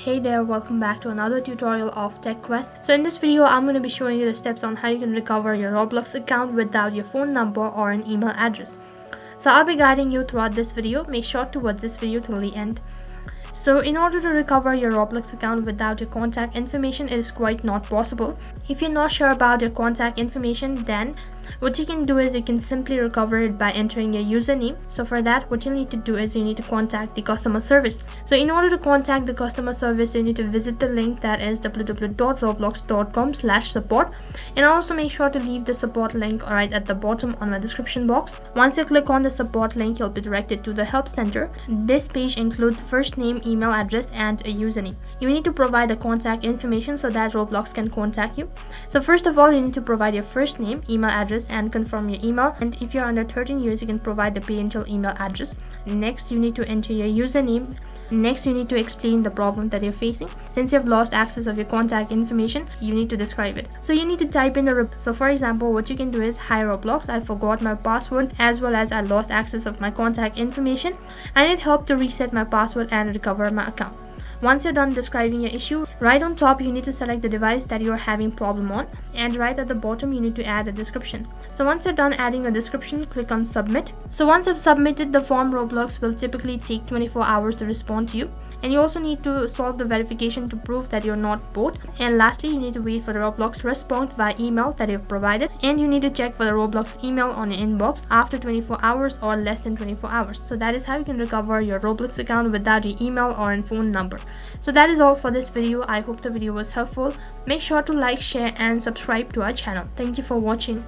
Hey there, welcome back to another tutorial of TechQuest. So in this video, I'm going to be showing you the steps on how you can recover your Roblox account without your phone number or an email address. So I'll be guiding you throughout this video. Make sure to watch this video till the end. So in order to recover your Roblox account without your contact information, it is quite not possible. If you're not sure about your contact information, then what you can do is you can simply recover it by entering your username. So for that, what you need to do is you need to contact the customer service. So in order to contact the customer service, you need to visit the link that is www.roblox.com/support, and also make sure to leave the support link right at the bottom on my description box. Once you click on the support link, you'll be directed to the help center. This page includes first name, email address, and a username. You need to provide the contact information so that Roblox can contact you. So first of all, you need to provide your first name, email address, and confirm your email. And if you're under 13 years, you can provide the parental email address. Next, you need to enter your username. Next, you need to explain the problem that you're facing. Since you've lost access of your contact information, you need to describe it. So you need to type in so for example, what you can do is, "Hi Roblox, I forgot my password as well as I lost access of my contact information. I need help to reset my password and recover my account." Once you're done describing your issue, right on top you need to select the device that you're having problem on, and right at the bottom you need to add a description. So once you're done adding a description, click on submit. So once you've submitted the form, Roblox will typically take 24 hours to respond to you, and you also need to solve the verification to prove that you're not bot. And lastly, you need to wait for the Roblox response via email that you've provided, and you need to check for the Roblox email on your inbox after 24 hours or less than 24 hours. So that is how you can recover your Roblox account without your email or a phone number. So that is all for this video. I hope the video was helpful. Make sure to like, share, and subscribe to our channel. Thank you for watching.